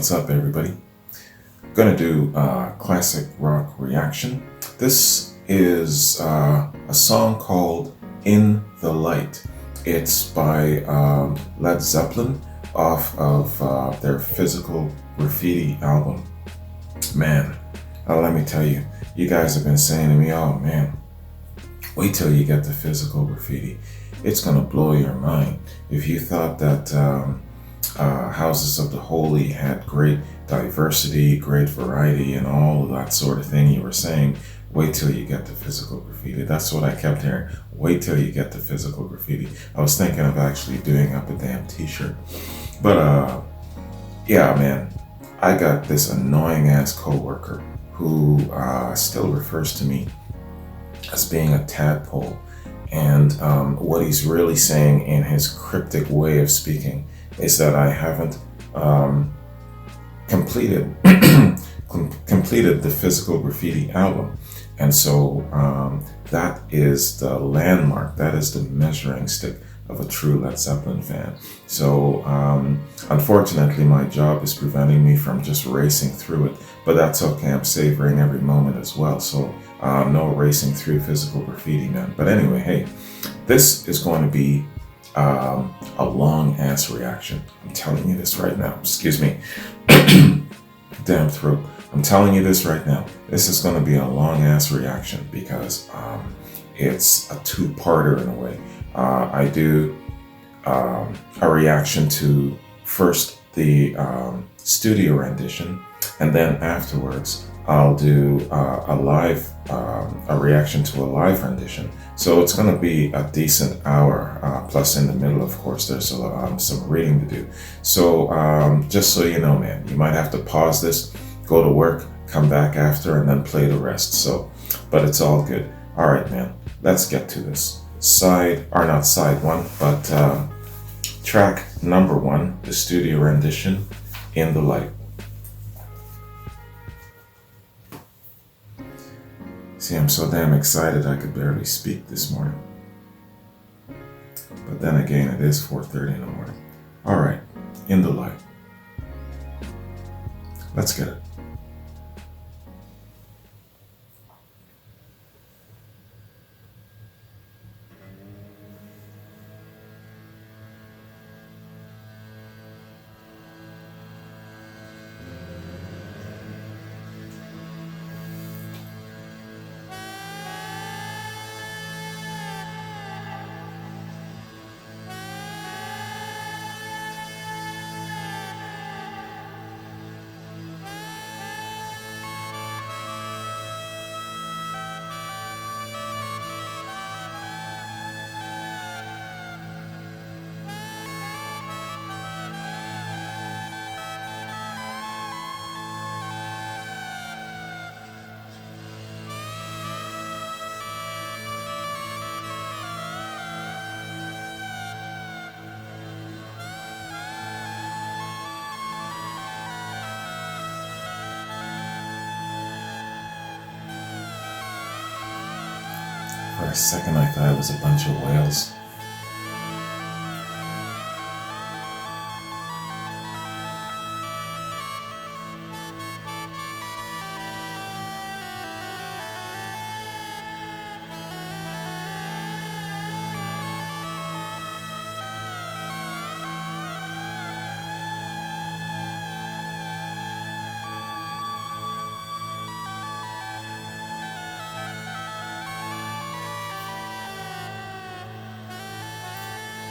What's up, everybody? Gonna do a classic rock reaction. This is a song called In the Light. It's by Led Zeppelin off of their Physical Graffiti album. Man, let me tell you, you guys have been saying to me, oh man, wait till you get to Physical Graffiti. It's gonna blow your mind. If you thought that Houses of the Holy had great diversity, great variety, and all of that sort of thing you were saying, wait till you get to Physical Graffiti. That's what I kept hearing. Wait till you get to Physical Graffiti. I was thinking of actually doing up a damn t-shirt. But yeah, man, I got this annoying ass coworker who still refers to me as being a tadpole. And what he's really saying in his cryptic way of speaking is that I haven't completed completed the Physical Graffiti album. And so that is the landmark, that is the measuring stick of a true Led Zeppelin fan. So unfortunately, my job is preventing me from just racing through it, but that's okay. I'm savoring every moment as well. So no racing through Physical Graffiti, man. But anyway, hey, this is going to be a long ass reaction. I'm telling you this right now. Excuse me. Damn throat. I'm telling you this right now. This is going to be a long ass reaction because it's a two-parter in a way. I do a reaction to first the studio rendition, and then afterwards I'll do a reaction to a live rendition. So it's going to be a decent hour, plus in the middle, of course, there's some reading to do. So just so you know, man, you might have to pause this, go to work, come back after, and then play the rest. So, but it's all good. All right, man, let's get to this. Not side one, but track number one, the studio rendition, In the Light. See, I'm so damn excited I could barely speak this morning. But then again, it is 4:30 in the morning. All right, In the Light. Let's get it. For a second, I thought it was a bunch of whales.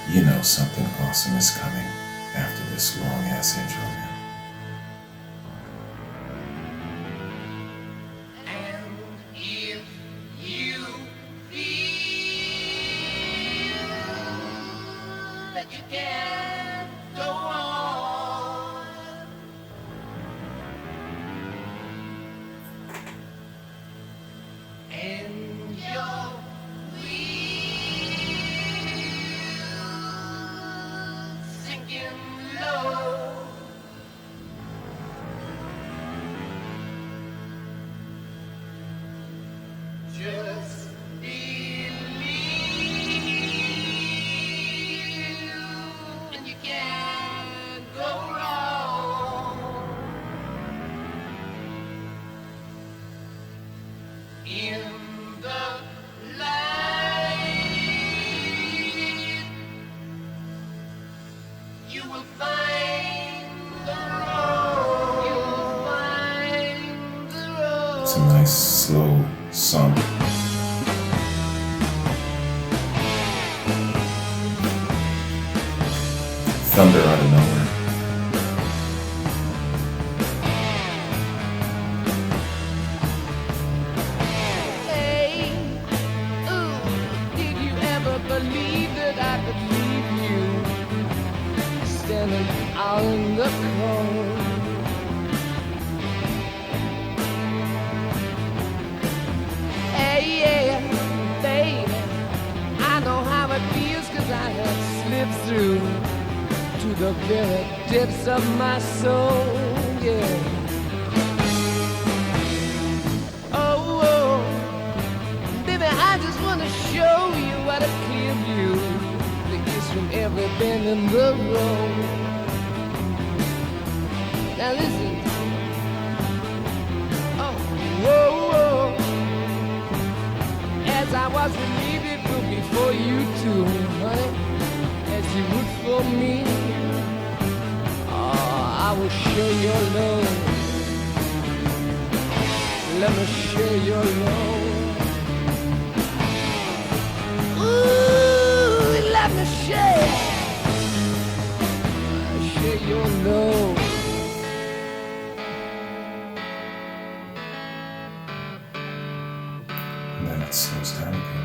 You know something awesome is coming after this long ass intro, man. And if you feel that you can't go on, and you're sinking low, just believe, and you can It's a nice slow song. Thunder out of nowhere. Hey, ooh, did you ever believe that I could leave you standing out in the cold? Hey, yeah, baby, I know how it feels 'cause I have slipped through to the very depths of my soul, yeah. Oh, oh, baby, I just wanna show you what a clear view there is from every bend in the road. Now listen. Oh, whoa, whoa. As I was relieved before you too, honey, as you would for me. I will share your love. Let me share your love. Ooh, let me share your love. And then it slows down again.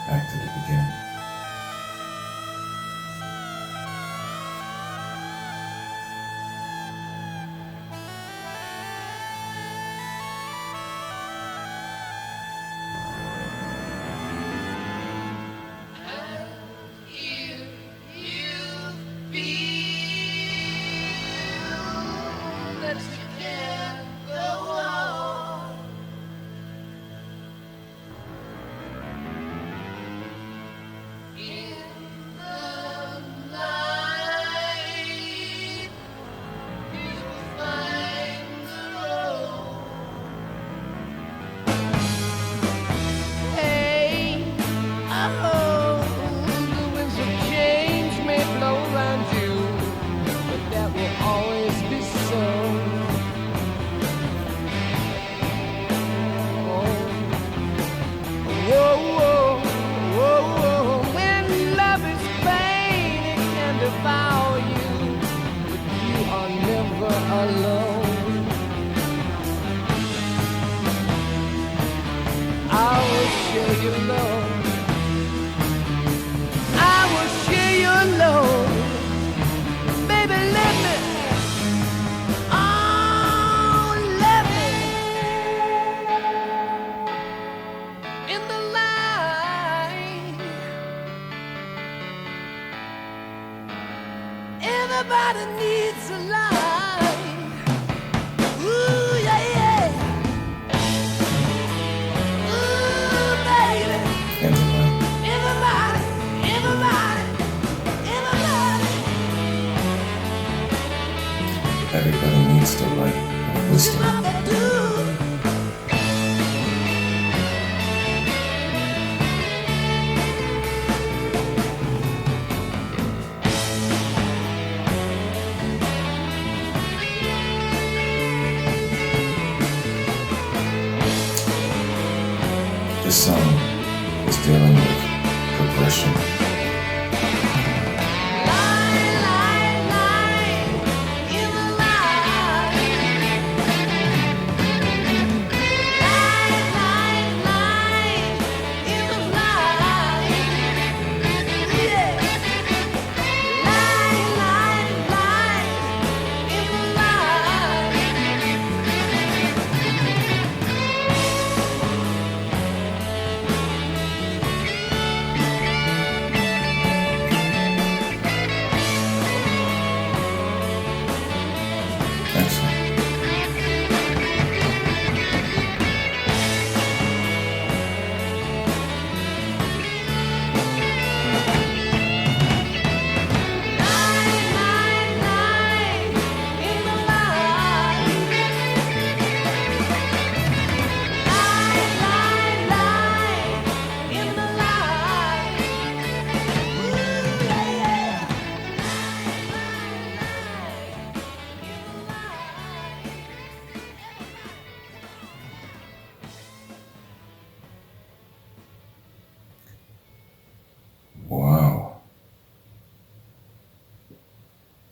Back to the beginning. Everybody needs a light. Ooh, yeah, yeah. Ooh, baby. Everybody, everybody, everybody. Everybody needs the light of wisdom. What they do. This song is dealing with progression.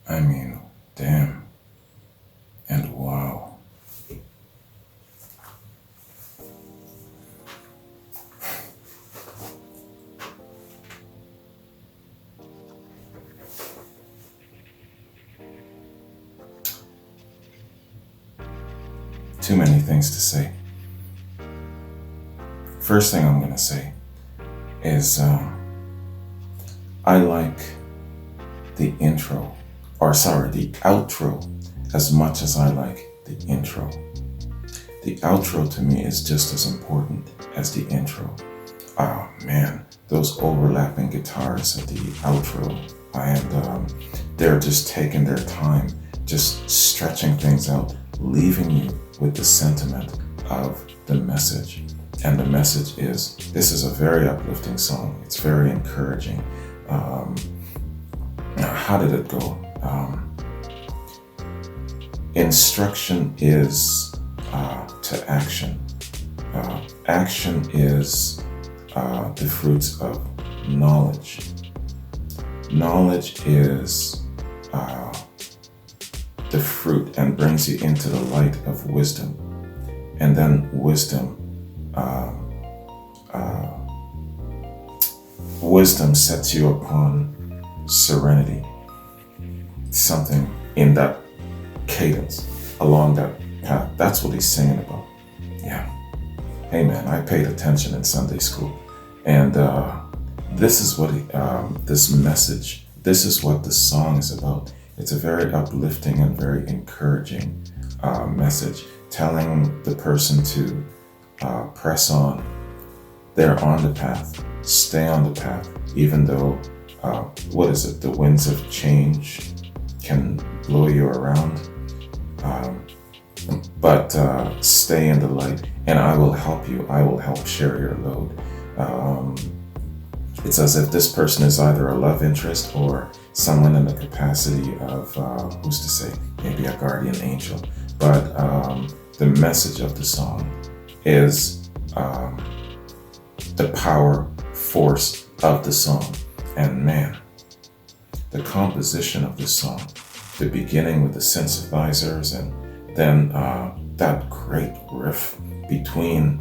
I mean, damn. And wow. Too many things to say. First thing I'm gonna say is I like the the outro as much as I like the intro. The outro to me is just as important as the intro. Oh man, those overlapping guitars at the outro, and they're just taking their time, just stretching things out, leaving you with the sentiment of the message. And the message is, this is a very uplifting song. It's very encouraging. How did it go? Instruction is to action. Action is the fruits of knowledge. Knowledge is the fruit and brings you into the light of wisdom. And then wisdom sets you upon serenity. Something in that cadence, along that path. That's what he's singing about. Yeah. Hey man, I paid attention in Sunday school. And this is what this message, this is what the song is about. It's a very uplifting and very encouraging message, telling the person to press on. They're on the path. Stay on the path, even though, the winds of change can blow you around. But stay in the light, and I will help you. I will help share your load. It's as if this person is either a love interest or someone in the capacity of, who's to say, maybe a guardian angel. But the message of the song is the power force of the song. And man, the composition of the song, the beginning with the synthesizers, and then that great riff between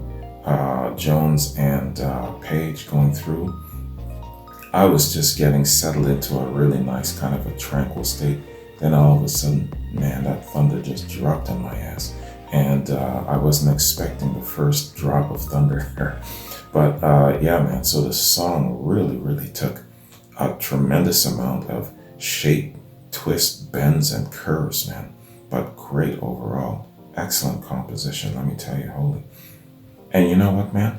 Jones and Page going through. I was just getting settled into a really nice kind of a tranquil state. Then all of a sudden, man, that thunder just dropped on my ass. And I wasn't expecting the first drop of thunder there. But yeah, man, so the song really took a tremendous amount of shape, twist, bends, and curves, man. But great overall. Excellent composition, let me tell you, holy. And you know what, man?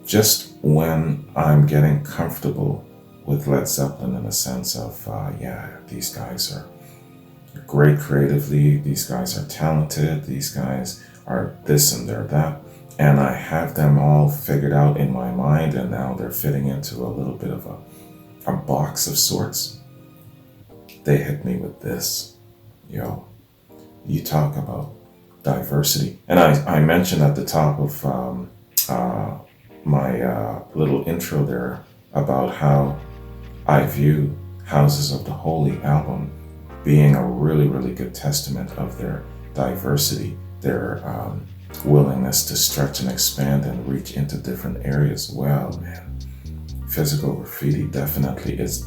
Just when I'm getting comfortable with Led Zeppelin in the sense of, these guys are great creatively, these guys are talented, these guys are this and they're that, and I have them all figured out in my mind, and now they're fitting into a little bit of a box of sorts. They hit me with this. Yo, you talk about diversity. And I mentioned at the top of my little intro there about how I view Houses of the Holy album being a really good testament of their diversity, their willingness to stretch and expand and reach into different areas. Well, man, Physical Graffiti definitely is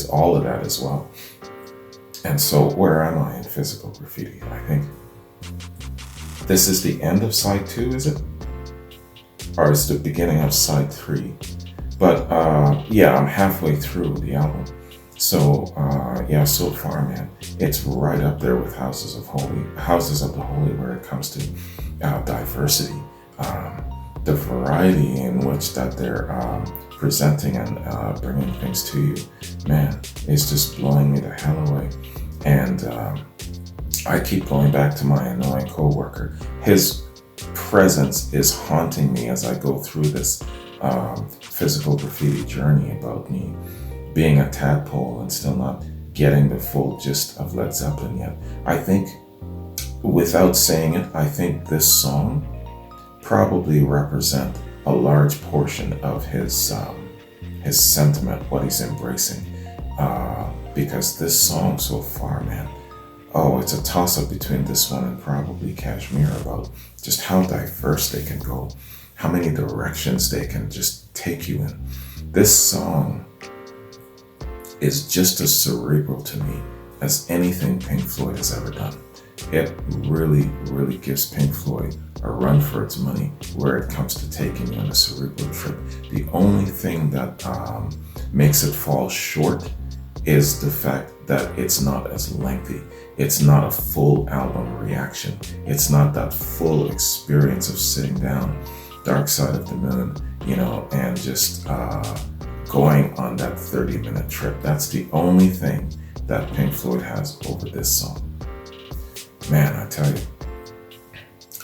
all of that as well. And so where am I in Physical Graffiti? I think this is the end of side 2, is it? Or is it the beginning of side 3? But I'm halfway through the album. So so far, man, it's right up there with Houses of the Holy where it comes to diversity. The variety in which that they're presenting and bringing things to you, man, it's just blowing me the hell away. And I keep going back to my annoying coworker. His presence is haunting me as I go through this Physical Graffiti journey about me being a tadpole and still not getting the full gist of Led Zeppelin yet. I think, without saying it, I think this song probably represent a large portion of his sentiment, what he's embracing. because this song so far, man, oh, it's a toss-up between this one and probably Kashmir about just how diverse they can go, how many directions they can just take you in. This song is just as cerebral to me as anything Pink Floyd has ever done. It really, really gives Pink Floyd a run for its money where it comes to taking you on a cerebral trip. The only thing that makes it fall short is the fact that it's not as lengthy. It's not a full album reaction. It's not that full experience of sitting down, Dark Side of the Moon, and just going on that 30-minute trip. That's the only thing that Pink Floyd has over this song. Man, I tell you,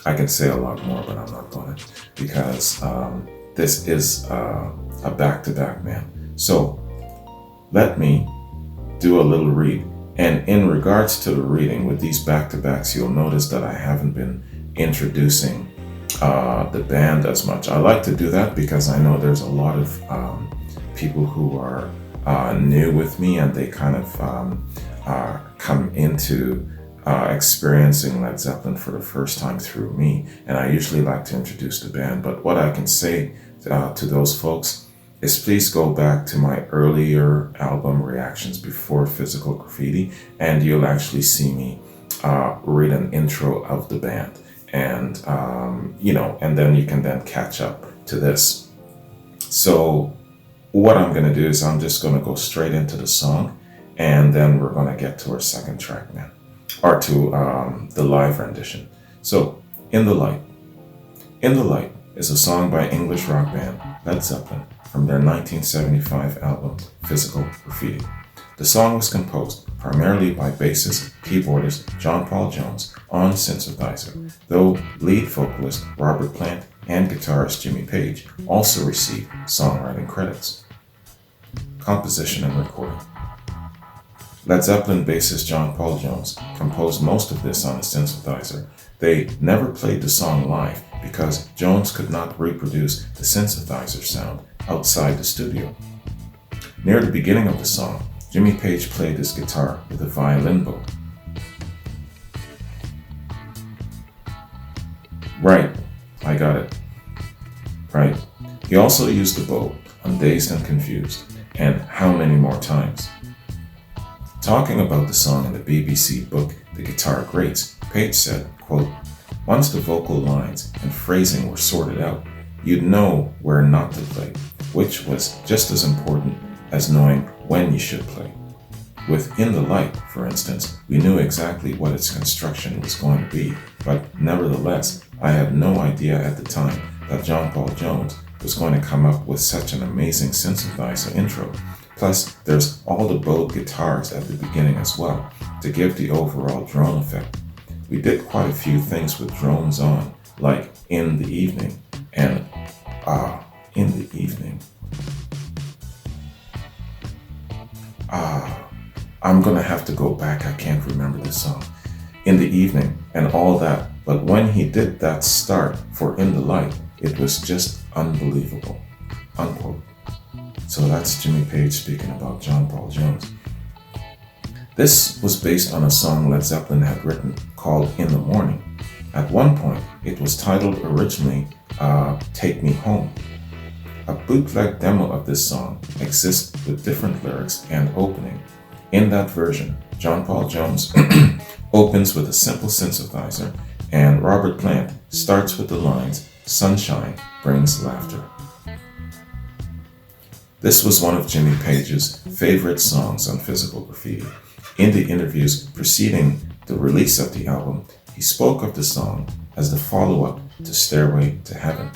I can say a lot more, but I'm not going to, because this is a back-to-back, man. So let me do a little read. And in regards to the reading with these back-to-backs, you'll notice that I haven't been introducing the band as much. I like to do that because I know there's a lot of people who are new with me, and they kind of come into experiencing Led Zeppelin for the first time through me, and I usually like to introduce the band. But what I can say to those folks is please go back to my earlier album reactions before Physical Graffiti, and you'll actually see me read an intro of the band, and and then you can then catch up to this. So what I'm going to do is I'm just going to go straight into the song, and then we're going to get to our second track, man, or to the live rendition. So, In the Light. In the Light is a song by English rock band Led Zeppelin from their 1975 album Physical Graffiti. The song was composed primarily by bassist, keyboardist John Paul Jones on synthesizer, though lead vocalist Robert Plant and guitarist Jimmy Page also received songwriting credits. Composition and recording. Led Zeppelin bassist John Paul Jones composed most of this on a synthesizer. They never played the song live because Jones could not reproduce the synthesizer sound outside the studio. Near the beginning of the song, Jimmy Page played his guitar with a violin bow. Right, I got it. Right. He also used the bow on Dazed and Confused, and How Many More Times. Talking about the song in the BBC book The Guitar Greats, Page said, quote, "Once the vocal lines and phrasing were sorted out, you'd know where not to play, which was just as important as knowing when you should play. With In the Light, for instance, we knew exactly what its construction was going to be, but nevertheless, I had no idea at the time that John Paul Jones was going to come up with such an amazing synthesizer intro. Plus, there's all the bowed guitars at the beginning as well, to give the overall drone effect. We did quite a few things with drones on, like In the Evening, and In the Evening. I'm gonna have to go back, I can't remember this song. In the Evening, and all that, but when he did that start for In the Light, it was just unbelievable," unquote. So that's Jimmy Page speaking about John Paul Jones. This was based on a song Led Zeppelin had written called In the Morning. At one point, it was titled originally Take Me Home. A bootleg demo of this song exists with different lyrics and opening. In that version, John Paul Jones opens with a simple synthesizer, and Robert Plant starts with the lines, "Sunshine brings laughter." This was one of Jimmy Page's favorite songs on Physical Graffiti. In the interviews preceding the release of the album, he spoke of the song as the follow-up to Stairway to Heaven.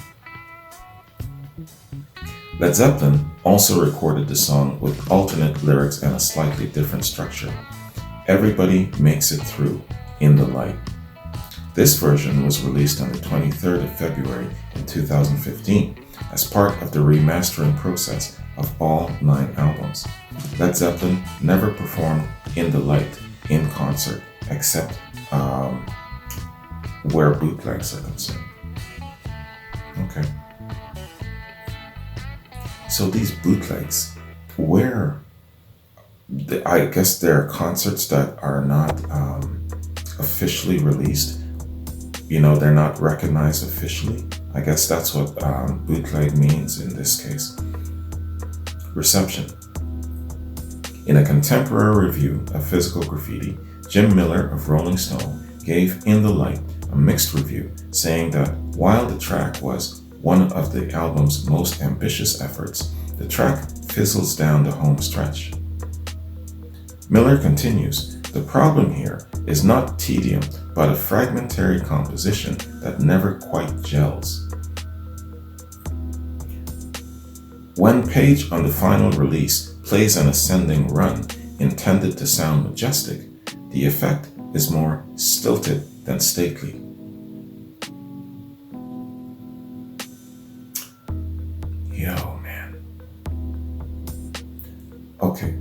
Led Zeppelin also recorded the song with alternate lyrics and a slightly different structure. Everybody Makes It Through, In the Light. This version was released on the 23rd of February in 2015 as part of the remastering process of all 9 albums. Led Zeppelin never performed In the Light in concert except where bootlegs are concerned. Okay. So these bootlegs, where I guess there are concerts that are not officially released. They're not recognized officially. I guess that's what bootleg means in this case. Reception. In a contemporary review of Physical Graffiti, Jim Miller of Rolling Stone gave In the Light a mixed review, saying that while the track was one of the album's most ambitious efforts, the track fizzles down the home stretch. Miller continues, the problem here is not tedium, but a fragmentary composition that never quite gels. When Page on the final release plays an ascending run intended to sound majestic, the effect is more stilted than stately. Yo, man. Okay.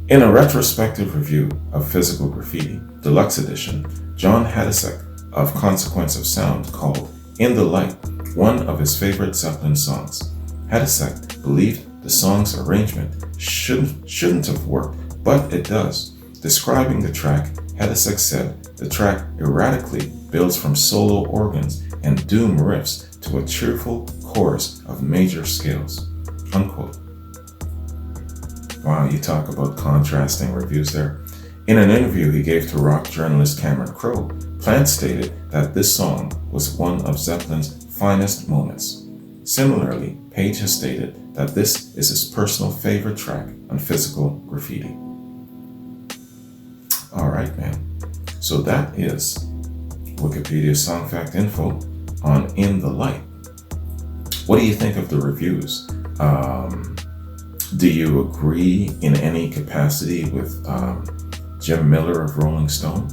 In a retrospective review of Physical Graffiti, Deluxe Edition, John Hadisek of Consequence of Sound called In the Light one of his favorite Zeppelin songs. Hadisek believed the song's arrangement shouldn't have worked, but it does. Describing the track, Hadisek said the track erratically builds from solo organs and doom riffs to a cheerful chorus of major scales. Unquote. Wow, you talk about contrasting reviews there. In an interview he gave to rock journalist Cameron Crowe, Plant stated that this song was one of Zeppelin's finest moments. Similarly, Page has stated that this is his personal favorite track on Physical Graffiti. Alright, man. So that is Wikipedia Song Fact info on In the Light. What do you think of the reviews? Do you agree in any capacity with Jim Miller of Rolling Stone?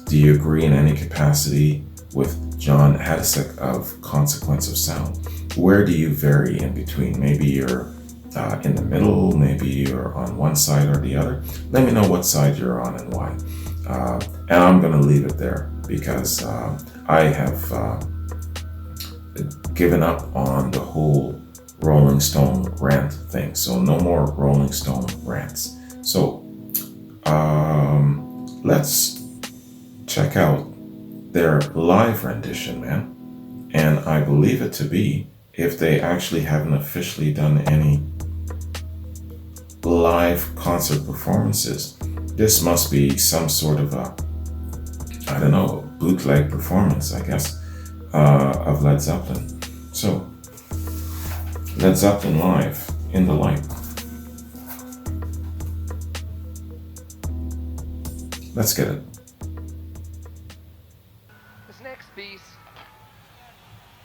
Do you agree in any capacity with John Hadisek of Consequence of Sound? Where do you vary in between? Maybe you're in the middle, maybe you're on one side or the other. Let me know what side you're on and why. And I'm going to leave it there because I have given up on the whole Rolling Stone rant thing. So no more Rolling Stone rants. So let's check out their live rendition, man. And I believe it to be, if they actually haven't officially done any live concert performances, this must be some sort of a, I don't know, bootleg performance, I guess, of Led Zeppelin. So, Led Zeppelin live, In the Light. Let's get it. This next piece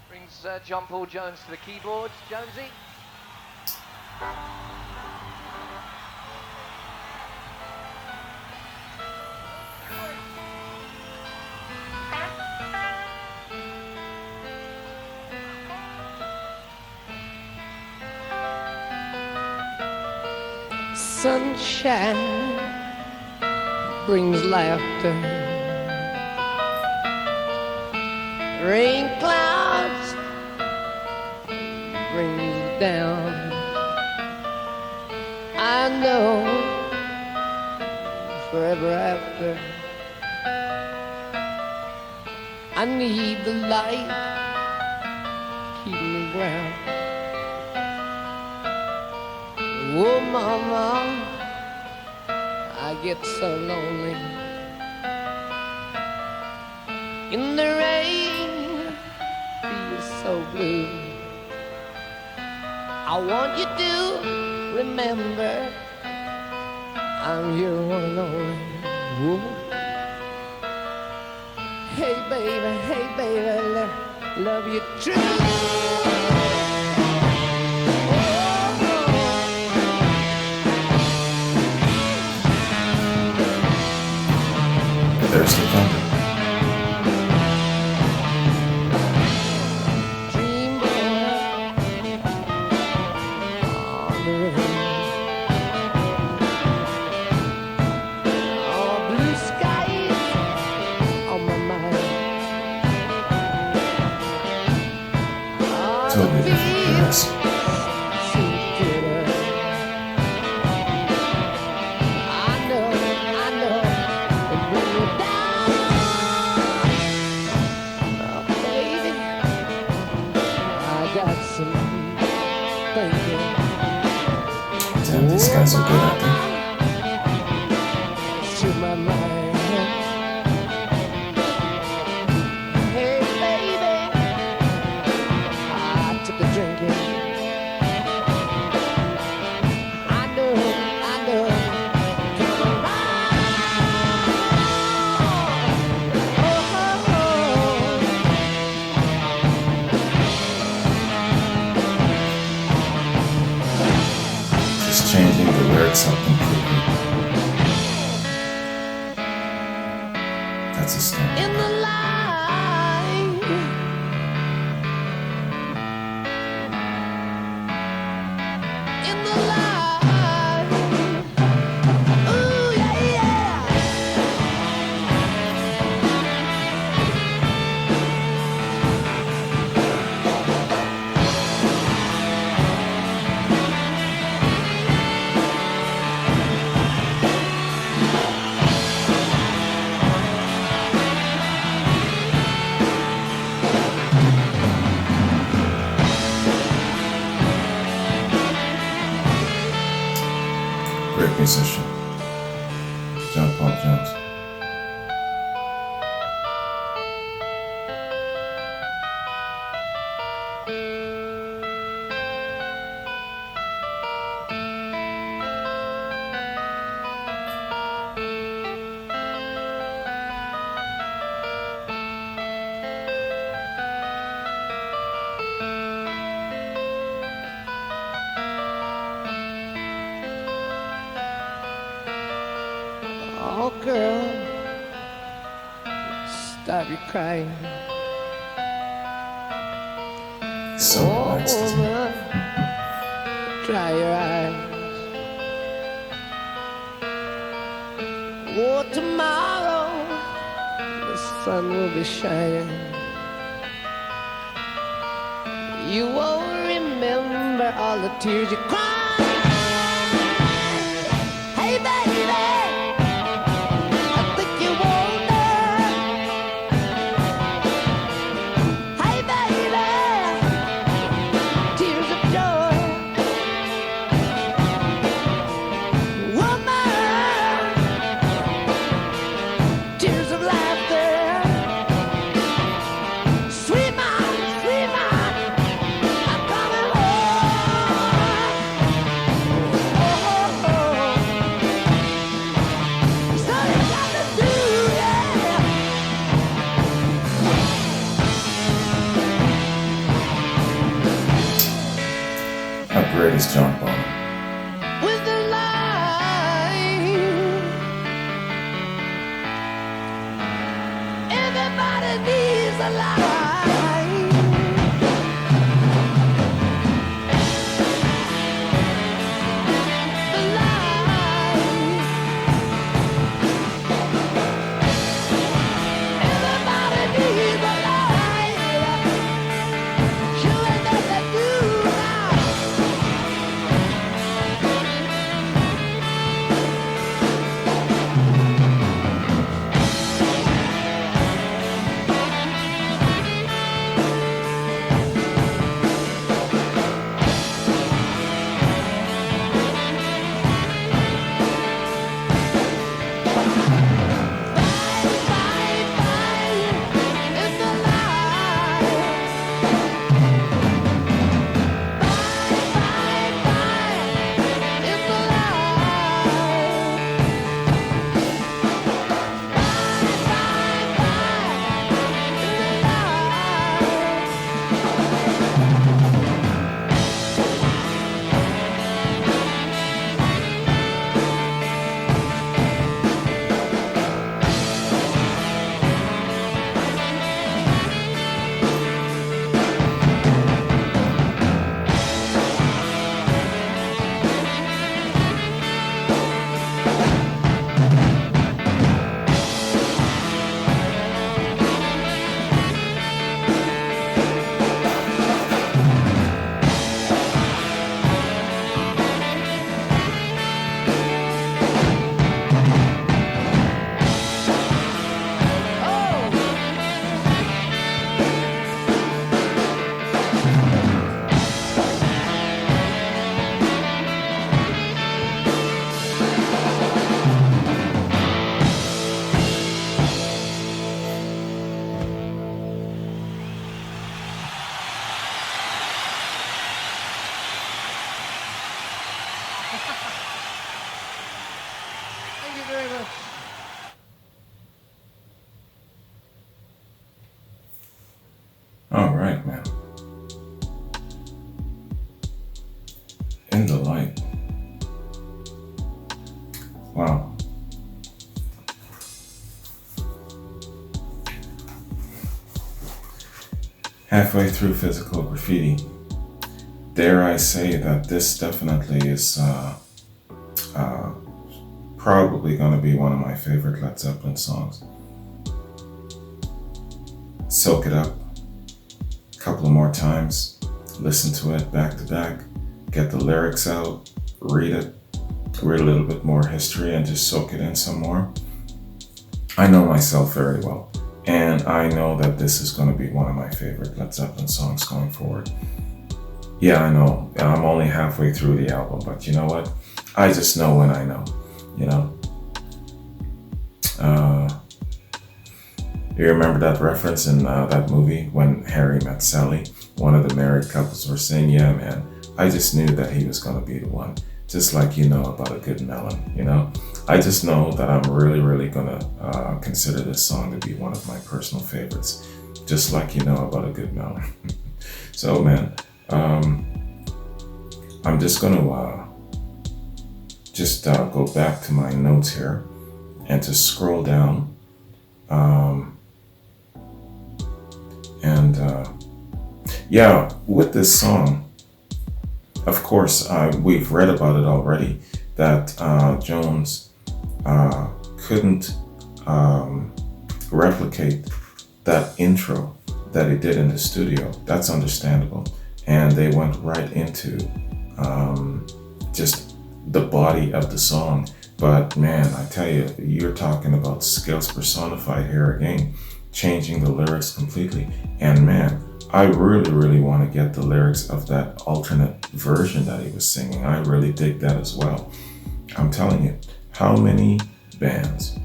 brings John Paul Jones to the keyboards. Jonesy. Sunshine brings laughter. Rain clouds brings it down. I know forever after I need the light keep me ground. Oh mama, I get so lonely in the rain, feel so blue. I want you to remember I'm your one and only. Whoa. Hey baby, love you true. There's the thunder. Dream boy on the river. Oh, blue skies on my mind. Oh, Totally. man. in the light. In the light. Ooh, yeah, yeah. Great musician, John Paul Jones. Oh, girl, stop your crying. So Oh, relaxed, isn't he? woman, dry your eyes. Oh, tomorrow the sun will be shining. You won't remember all the tears you cried. Hey, baby, I think you wonder. Hey, baby, tears of joy. Woman, tears of laughter. Sweet man, I'm coming home. Oh, oh, oh. So you got to do, yeah. How great is John Paul? With the light. Everybody needs a light. The light. Everybody needs a light. Sure that they do now. Thank you very much. All right, man. In the light. Wow. Halfway through Physical Graffiti, dare I say that this definitely is probably going to be one of my favorite Led Zeppelin songs. Soak it up a couple of more times, listen to it back to back, get the lyrics out, read it, read a little bit more history, and just soak it in some more. I know myself very well, and I know that this is going to be one of my favorite Led Zeppelin songs going forward. Yeah, I know, I'm only halfway through the album, but you know what? I just know when I know, you know? You remember that reference in that movie when Harry met Sally? One of the married couples were saying, yeah, man, I just knew that he was going to be the one. Just like you know about a good melon, you know? I just know that I'm really, really going to consider this song to be one of my personal favorites. Just like you know about a good melon. So, man, I'm just going to go back to my notes here and to scroll down. Yeah, with this song, of course, we've read about it already, that Jones couldn't replicate that intro that he did in the studio. That's understandable. And they went right into just the body of the song. But man, I tell you, you're talking about skills personified here again, changing the lyrics completely. And man, I really, really want to get the lyrics of that alternate version that he was singing. I really dig that as well. I'm telling you, how many bands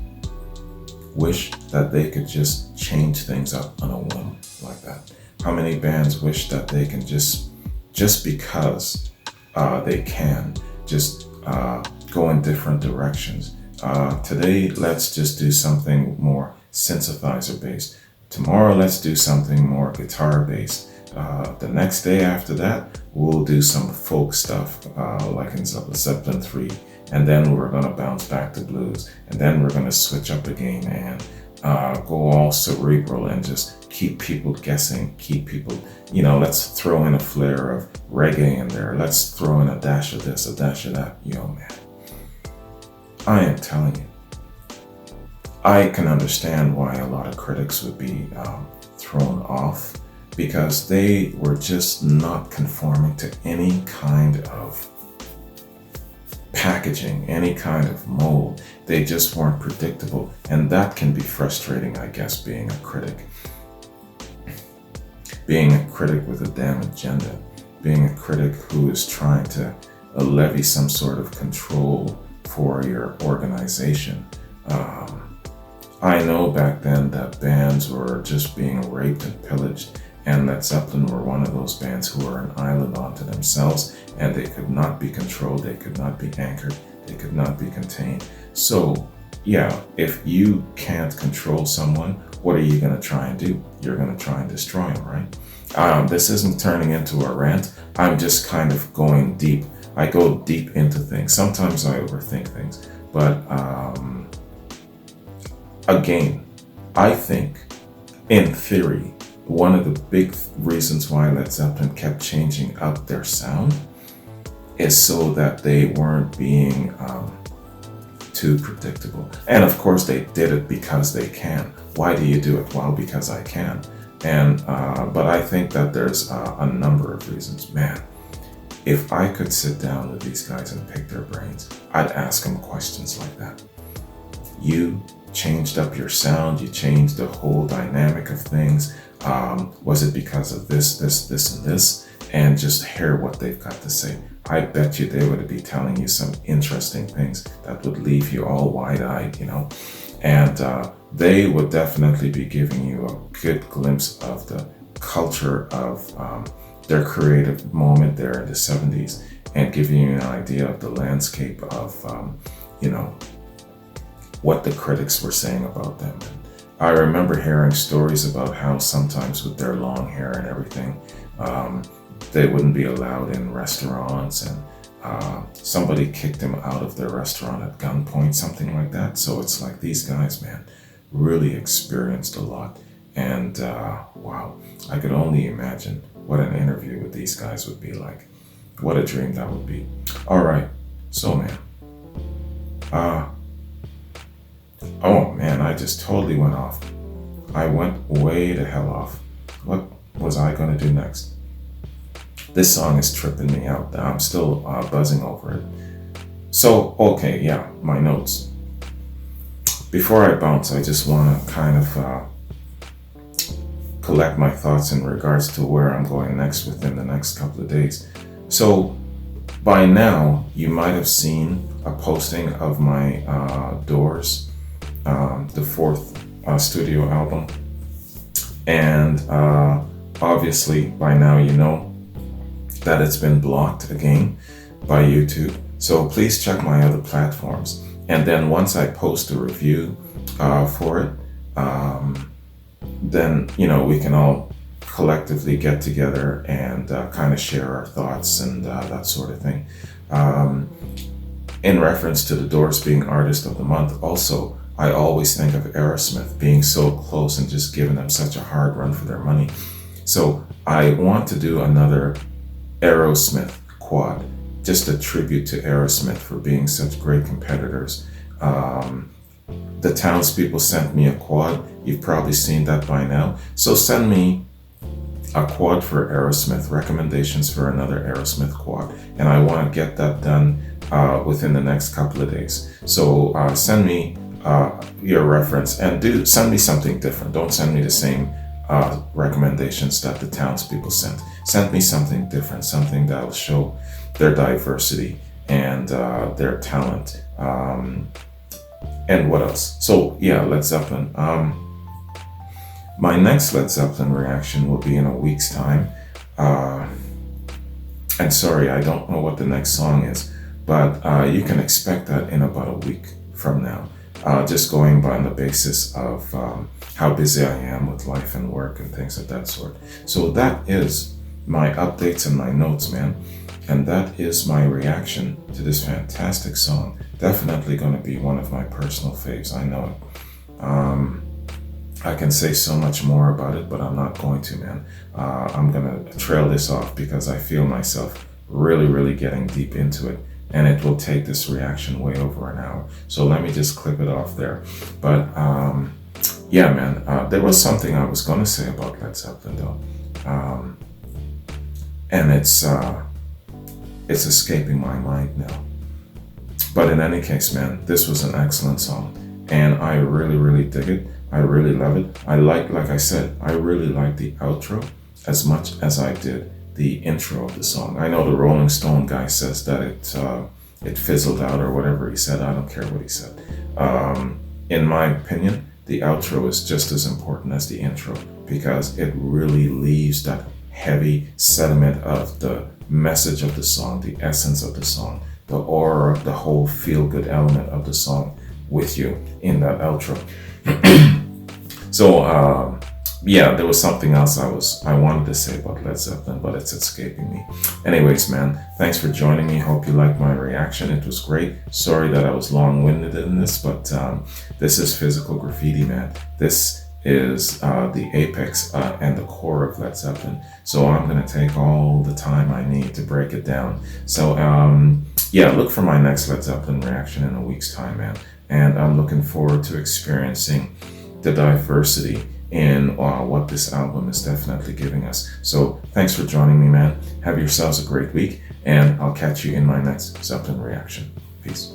wish that they could just change things up on a whim like that? How many bands wish that they can just because they can, just go in different directions? Today, let's just do something more synthesizer based. Tomorrow, let's do something more guitar based. The next day after that, we'll do some folk stuff, like in Zeppelin 3. And then we're going to bounce back to blues. And then we're going to switch up again and go all cerebral and just keep people guessing, keep people, let's throw in a flair of reggae in there. Let's throw in a dash of this, a dash of that. Yo, man, I am telling you, I can understand why a lot of critics would be thrown off, because they were just not conforming to any kind of packaging, any kind of mold. They just weren't predictable, and that can be frustrating, I guess, being a critic. Being a critic with a damn agenda, being a critic who is trying to levy some sort of control for your organization. I know back then that bands were just being raped and pillaged, and that Zeppelin were one of those bands who were an island unto themselves, and they could not be controlled, they could not be anchored, they could not be contained. So, yeah, if you can't control someone, what are you going to try and do? You're going to try and destroy them, right? This isn't turning into a rant. I'm just kind of going deep. I go deep into things. Sometimes I overthink things, but again, I think, in theory, one of the big reasons why Led Zeppelin kept changing up their sound is so that they weren't being too predictable. And of course, they did it because they can. Why do you do it? Well, because I can. And but I think that there's a number of reasons. Man, if I could sit down with these guys and pick their brains, I'd ask them questions like that. You changed up your sound, you changed the whole dynamic of things. Was it because of this, and this? And just hear what they've got to say. I bet you they would be telling you some interesting things that would leave you all wide-eyed, And they would definitely be giving you a good glimpse of the culture of their creative moment there in the 70s, and giving you an idea of the landscape of, what the critics were saying about them. I remember hearing stories about how sometimes with their long hair and everything, they wouldn't be allowed in restaurants, and somebody kicked them out of their restaurant at gunpoint, something like that. So it's like these guys, man, really experienced a lot. And wow, I could only imagine what an interview with these guys would be like. What a dream that would be. All right, so man, oh man, I just totally went off. I went way the hell off. What was I gonna do next? This song is tripping me out. I'm still buzzing over it. So, okay, yeah, my notes. Before I bounce, I just want to kind of collect my thoughts in regards to where I'm going next within the next couple of days. So, by now, you might have seen a posting of my Doors, the fourth studio album. And obviously, by now, you know that it's been blocked again by YouTube. So please check my other platforms. And then once I post a review for it, then, you know, we can all collectively get together and kind of share our thoughts and that sort of thing. In reference to the Doors being Artist of the Month, also, I always think of Aerosmith being so close and just giving them such a hard run for their money. So I want to do another Aerosmith quad, just a tribute to Aerosmith for being such great competitors. The townspeople sent me a quad. You've probably seen that by now. So send me a quad for Aerosmith, recommendations for another Aerosmith quad. And I want to get that done within the next couple of days. So send me your reference and send me something different. Don't send me the same recommendations that the townspeople sent. Send me something different, something that will show their diversity and their talent. And what else? So yeah, Led Zeppelin. My next Led Zeppelin reaction will be in a week's time. And sorry, I don't know what the next song is, but you can expect that in about a week from now. Just going by on the basis of how busy I am with life and work and things of that sort. So that is my updates and my notes, man. And that is my reaction to this fantastic song. Definitely going to be one of my personal faves, I know it. I can say so much more about it, but I'm not going to, man. I'm going to trail this off because I feel myself really, really getting deep into it. And it will take this reaction way over an hour. So let me just clip it off there. But yeah, man, there was something I was going to say about Led Zeppelin, though. And it's escaping my mind now. But in any case, man, this was an excellent song. And I really, really dig it. I really love it. Like I said, I really like the outro as much as I did the intro of the song. I know the Rolling Stone guy says that it fizzled out or whatever he said. I don't care what he said. In my opinion, the outro is just as important as the intro because it really leaves that heavy sediment of the message of the song, the essence of the song, the aura, the whole feel-good element of the song with you in that outro. So yeah, there was something else I wanted to say about Led Zeppelin, but it's escaping me. Anyways, man, thanks for joining me. Hope you liked my reaction. It was great. Sorry that I was long-winded in this, but this is physical graffiti, man. This is the apex and the core of Led Zeppelin. So I'm going to take all the time I need to break it down. So yeah, look for my next Led Zeppelin reaction in a week's time, man. And I'm looking forward to experiencing the diversity in what this album is definitely giving us. So thanks for joining me, man. Have yourselves a great week, and I'll catch you in my next Zeppelin reaction. Peace.